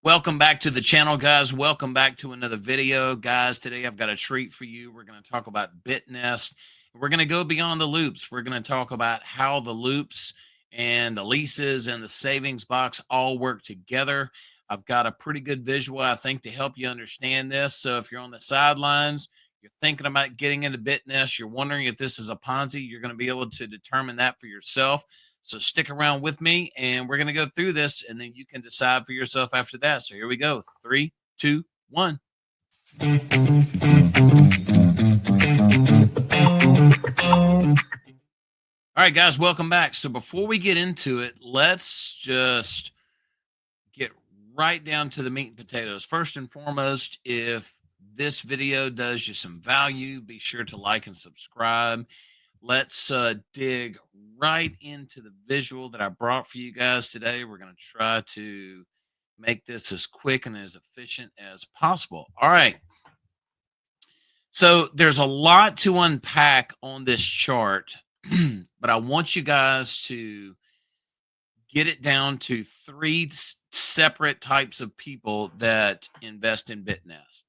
Welcome back to the channel, guys. Welcome back to another video, guys. Today I've got a treat for you. We're going to talk about Bitnest. We're going to go beyond the loops. We're going to talk about how the loops and the leases and the savings box all work together. I've got a pretty good visual, I think, to help you understand this. So if you're on the sidelines, you're thinking about getting into Bitnest, you're wondering if this is a Ponzi, you're going to be able to determine that for yourself. So stick around with me and we're going to go through this and then you can decide for yourself after that. So here we go. 3, 2, 1. All right, guys, welcome back. So before we get into it, let's just get right down to the meat and potatoes. First and foremost, if this video does you some value, be sure to like and subscribe. Let's dig right into the visual that I brought for you guys today. We're going to try to make this as quick and as efficient as possible. All right. So there's a lot to unpack on this chart, but I want you guys to get it down to three separate types of people that invest in Bitnest.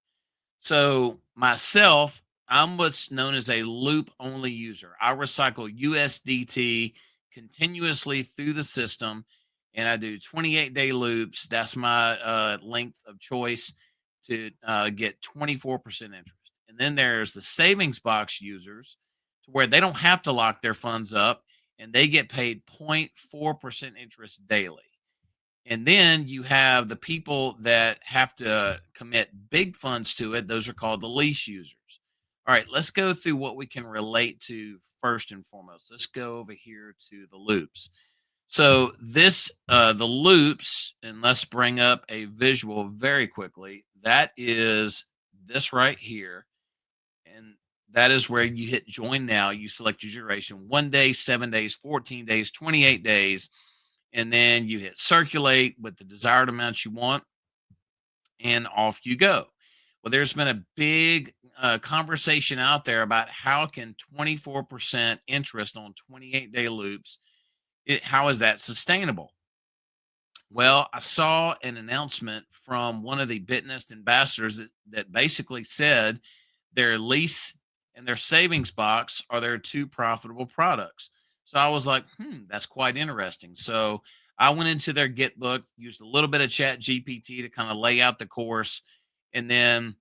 So myself, I'm what's known as a loop only user. I recycle USDT continuously through the system and I do 28-day loops. That's my length of choice to get 24% interest. And then there's the savings box users to where they don't have to lock their funds up and they get paid 0.4% interest daily. And then you have the people that have to commit big funds to it. Those are called the lease users. All right, let's go through what we can relate to first and foremost. Let's go over here to the loops. So the loops, and let's bring up a visual very quickly. That is this right here. And that is where you hit join now. You select your duration 1 day, 7 days, 14 days, 28 days. And then you hit circulate with the desired amount you want, and off you go. Well, there's been a big conversation out there about how can 24% interest on 28-day loops, how is that sustainable? Well, I saw an announcement from one of the Bitnest ambassadors that basically said their lease and their savings box are their two profitable products. So I was like, that's quite interesting. So I went into their Git book, used a little bit of Chat GPT to kind of lay out the course, and then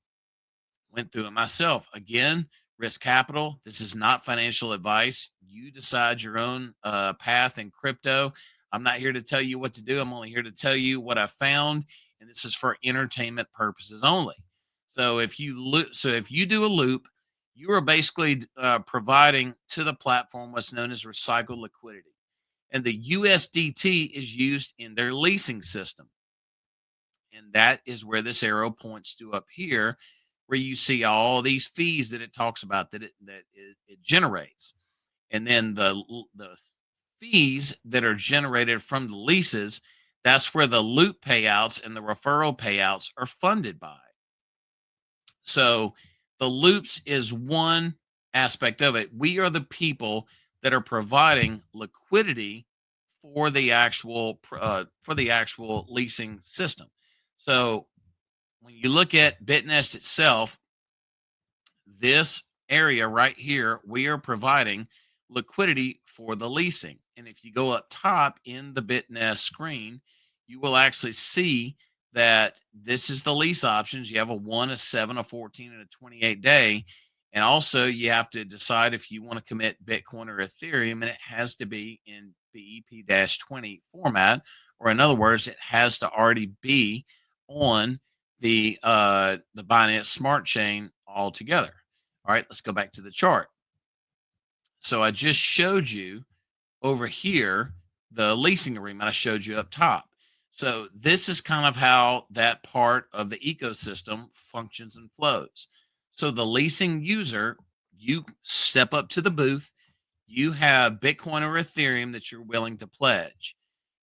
went through it myself. Again, risk capital. This is not financial advice. You decide your own path in crypto. I'm not here to tell you what to do. I'm only here to tell you what I found, and this is for entertainment purposes only. So if you do a loop, you are basically providing to the platform what's known as recycled liquidity, and the USDT is used in their leasing system, and that is where this arrow points to up here, where you see all these fees that it talks about that it generates, and then the fees that are generated from the leases, that's where the loop payouts and the referral payouts are funded by. So the loops is one aspect of it. We are the people that are providing liquidity for the actual leasing system. So when you look at Bitnest itself, this area right here, we are providing liquidity for the leasing. And if you go up top in the Bitnest screen, you will actually see that this is the lease options. You have a 1, a 7, a 14, and a 28 day. And also, you have to decide if you want to commit Bitcoin or Ethereum, and it has to be in BEP 20 format, or in other words, it has to already be on the Binance Smart Chain altogether. All right, let's go back to the chart. So I just showed you over here the leasing agreement I showed you up top. So this is kind of how that part of the ecosystem functions and flows. So the leasing user, you step up to the booth, you have Bitcoin or Ethereum that you're willing to pledge.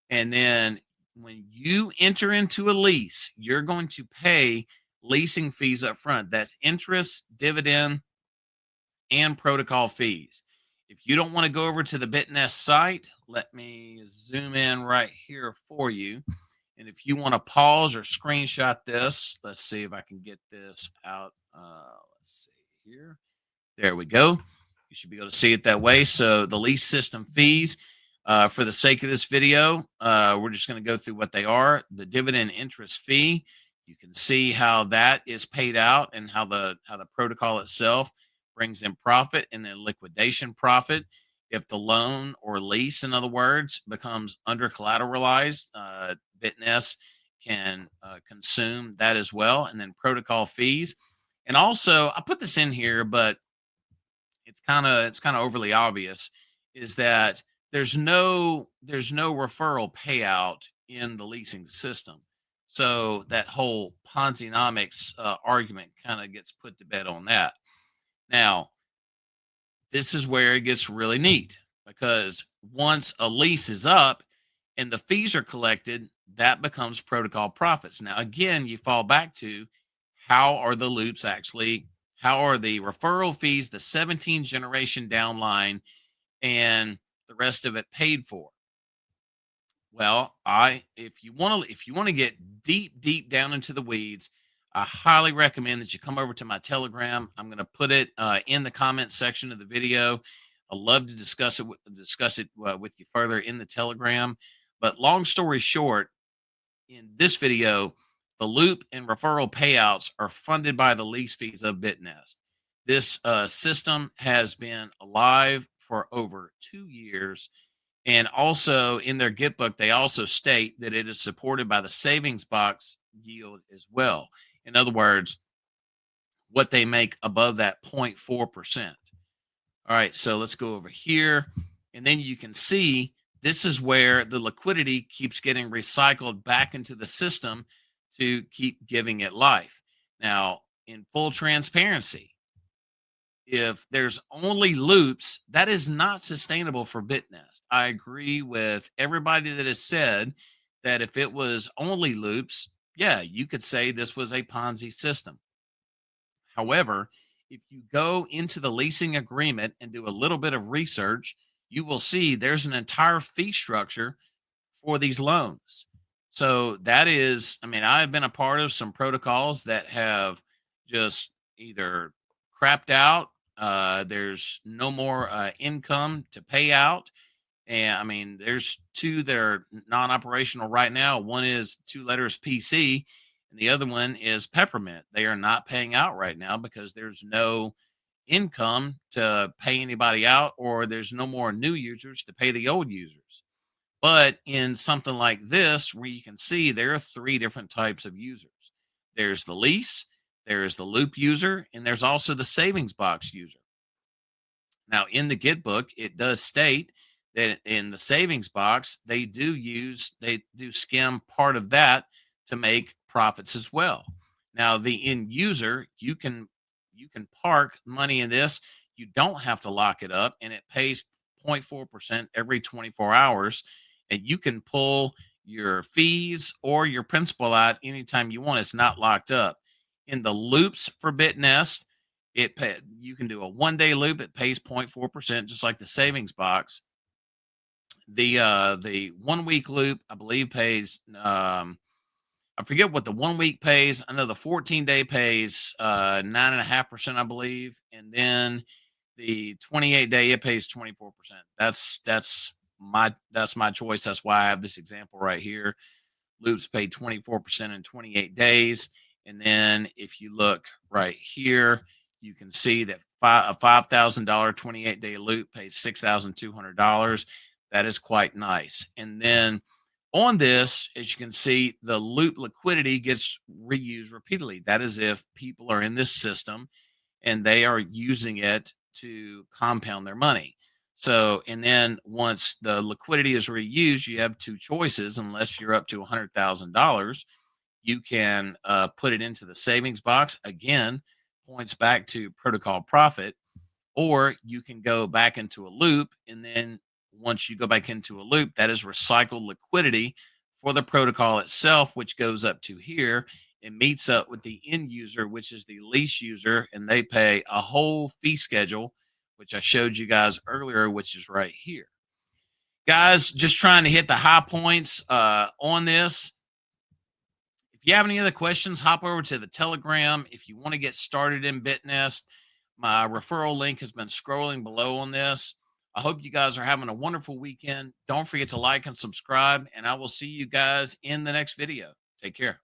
And then when you enter into a lease, you're going to pay leasing fees up front. That's interest, dividend, and protocol fees. If you don't want to go over to the Bitnest site, let me zoom in right here for you. And if you want to pause or screenshot this, let's see if I can get this out. Let's see here. There we go. You should be able to see it that way. So the lease system fees, for the sake of this video, we're just going to go through what they are. The dividend interest fee, you can see how that is paid out and how the protocol itself brings in profit, and then liquidation profit. If the loan or lease, in other words, becomes under collateralized, Bitnest can consume that as well, and then protocol fees. And also, I put this in here, but it's kind of overly obvious, is that there's no referral payout in the leasing system. So that whole Ponzi-nomics argument kind of gets put to bed on that. Now, this is where it gets really neat, because once a lease is up and the fees are collected, that becomes protocol profits. Now, again, you fall back to how are the loops actually, how are the referral fees, the 17 generation downline, and the rest of it paid for? Well, if you want to get deep down into the weeds, I highly recommend that you come over to my Telegram. I'm going to put it in the comment section of the video. I love to discuss it with you further in the Telegram. But long story short, in this video, the loop and referral payouts are funded by the lease fees of Bitnest. This system has been alive for over 2 years, and also in their Gitbook, they also state that it is supported by the savings box yield as well. In other words, what they make above that 0.4%. All right, so let's go over here. And then you can see this is where the liquidity keeps getting recycled back into the system to keep giving it life. Now, in full transparency, if there's only loops, that is not sustainable for Bitnest. I agree with everybody that has said that if it was only loops, yeah, you could say this was a Ponzi system. However, if you go into the leasing agreement and do a little bit of research, you will see there's an entire fee structure for these loans. So that is, I mean, I've been a part of some protocols that have just either crapped out. There's no more income to pay out. And I mean, there's two that are non operational right now. One is two letters PC, and the other one is Peppermint. They are not paying out right now because there's no income to pay anybody out, or there's no more new users to pay the old users. But in something like this, where you can see there are three different types of users, there's the lease, there's the loop user, and there's also the savings box user. Now, in the Git book, it does state that in the savings box, they do skim part of that to make profits as well. Now, the end user, you can park money in this. You don't have to lock it up, and it pays 0.4% every 24 hours. And you can pull your fees or your principal out anytime you want. It's not locked up. In the loops for Bitnest, you can do a 1 day loop. It pays 0.4%, just like the savings box. The 1 week loop, I believe, pays I forget what the 1 week pays. I know the 14-day pays 9.5%, I believe, and then the 28-day it pays 24%. That's my choice. That's why I have this example right here. Loops pay 24% in 28 days. And then if you look right here, you can see that a $5,000 28-day loop pays $6,200. That is quite nice. And then on this, as you can see, the loop liquidity gets reused repeatedly. That is if people are in this system and they are using it to compound their money. So, and then once the liquidity is reused, you have two choices. Unless you're up to $100,000, you can put it into the savings box. Again, points back to protocol profit, or you can go back into a loop. And then once you go back into a loop, that is recycled liquidity for the protocol itself, which goes up to here and meets up with the end user, which is the lease user, and they pay a whole fee schedule, which I showed you guys earlier, which is right here. Guys, just trying to hit the high points on this. If you have any other questions, hop over to the Telegram. If you want to get started in Bitnest, my referral link has been scrolling below on this. I hope you guys are having a wonderful weekend. Don't forget to like and subscribe, and I will see you guys in the next video. Take care.